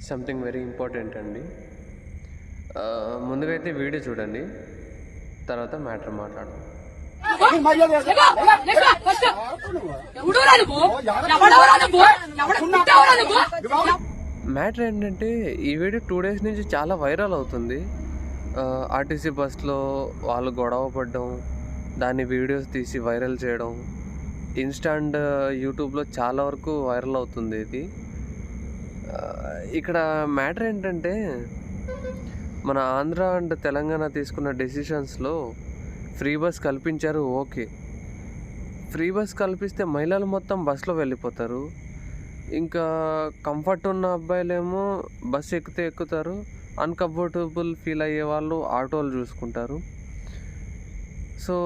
Something very important అండి. ముందుగా అయితే వీడియో చూడండి, తర్వాత మ్యాటర్ మాట్లాడదాం. మ్యాటర్ ఏంటంటే ఈ వీడియో 2 days నుంచి చాలా వైరల్ అవుతుంది. ఆర్టీసీ బస్లో వాళ్ళు గొడవ పడడం, దాన్ని వీడియోస్ తీసి వైరల్ చేయడం, ఇన్స్టా అండ్ యూట్యూబ్లో చాలా వరకు వైరల్ అవుతుంది ఇది. ఇక్కడ మ్యాటర్ ఏంటంటే మన ఆంధ్ర అండ్ తెలంగాణ తీసుకున్న డెసిషన్స్లో ఫ్రీ బస్ కల్పించారు. ఓకే, ఫ్రీ బస్ కల్పిస్తే మహిళలు మొత్తం బస్సులో వెళ్ళిపోతారు. ఇంకా కంఫర్ట్ ఉన్న అబ్బాయిలేమో బస్సు ఎక్కుతారు, అన్కంఫర్టబుల్ ఫీల్ అయ్యే వాళ్ళు ఆటోలు చూసుకుంటారు. సో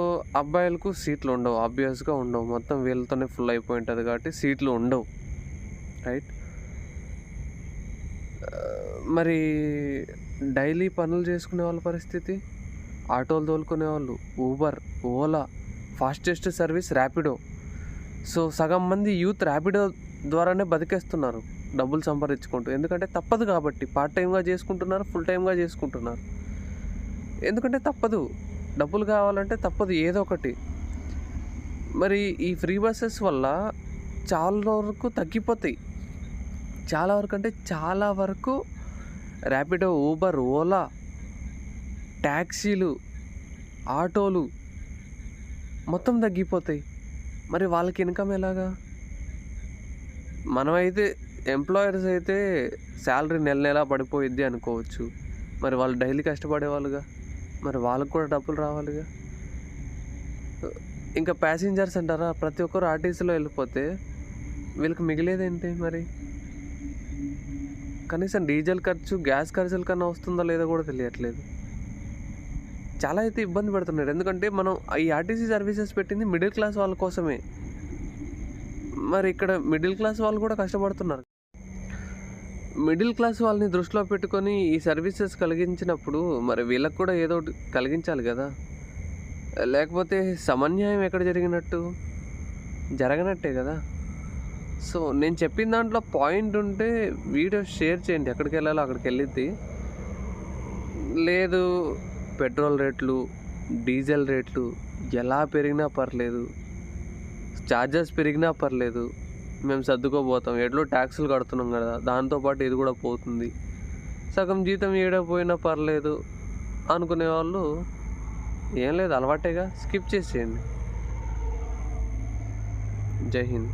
అబ్బాయిలకు సీట్లు ఉండవు, ఆబ్వియస్గా ఉండవు, మొత్తం వీళ్ళతోనే ఫుల్ అయిపోయి ఉంటుంది కాబట్టి సీట్లు ఉండవు, రైట్? మరి డైలీ పనులు చేసుకునే వాళ్ళ పరిస్థితి, ఆటోలు తోలుకునే వాళ్ళు, Uber, Ola, fastest service Rapido. So సగం మంది యూత్ ర్యాపిడో ద్వారానే బతికేస్తున్నారు డబ్బులు సంపాదించుకుంటూ. ఎందుకంటే తప్పదు కాబట్టి పార్ట్ టైంగా చేసుకుంటున్నారు, ఫుల్ టైంగా చేసుకుంటున్నారు. ఎందుకంటే తప్పదు, డబ్బులు కావాలంటే తప్పదు ఏదో ఒకటి. మరి ఈ ఫ్రీ బస్సెస్ వల్ల చాలా వరకు తగ్గిపోతాయి. చాలా వరకు అంటే చాలా వరకు ర్యాపిడో, ఊబర్, ఓలా, ట్యాక్సీలు, ఆటోలు మొత్తం తగ్గిపోతాయి. మరి వాళ్ళకి ఇన్కమ్ ఎలాగా? మనమైతే ఎంప్లాయర్స్ అయితే శాలరీ నెల పడిపోయిద్ది అనుకోవచ్చు. మరి వాళ్ళు డైలీ కష్టపడేవాళ్ళుగా, మరి వాళ్ళకు కూడా డబ్బులు రావాలిగా. ఇంకా ప్యాసింజర్స్ అంటారా, ప్రతి ఒక్కరు ఆర్టీసీలో వెళ్ళిపోతే వీళ్ళకి మిగిలేదేంటి? మరి కనీసం డీజిల్ ఖర్చు, గ్యాస్ ఖర్చుల కన్నా వస్తుందో లేదో కూడా తెలియట్లేదు. చాలా అయితే ఇబ్బంది పడుతున్నారు. ఎందుకంటే మనం ఈ ఆర్టీసీ సర్వీసెస్ పెట్టింది మిడిల్ క్లాస్ వాళ్ళ కోసమే. మరి ఇక్కడ మిడిల్ క్లాస్ వాళ్ళు కూడా కష్టపడుతున్నారు. మిడిల్ క్లాస్ వాళ్ళని దృష్టిలో పెట్టుకొని ఈ సర్వీసెస్ కలిగించినప్పుడు మరి వీళ్ళకి కూడా ఏదో ఒకటి కలిగించాలి కదా. లేకపోతే సమన్యాయం ఎక్కడ జరిగినట్టు? జరగనట్టే కదా. సో నేను చెప్పిన దాంట్లో పాయింట్ ఉంటే వీడియో షేర్ చేయండి, ఎక్కడికి వెళ్ళాలో అక్కడికి వెళ్ళిద్ది. లేదు, పెట్రోల్ రేట్లు, డీజిల్ రేట్లు ఎలా పెరిగినా పర్లేదు, ఛార్జెస్ పెరిగినా పర్లేదు, మేము సర్దుకోబోతాం, ఎట్లో ట్యాక్సులు కడుతున్నాం కదా, దాంతోపాటు ఇది కూడా పోతుంది, సగం జీతం ఏడపోయినా పర్లేదు అనుకునే వాళ్ళు ఏం లేదు, అలవాటేగా, స్కిప్ చేసేయండి. జై హింద్.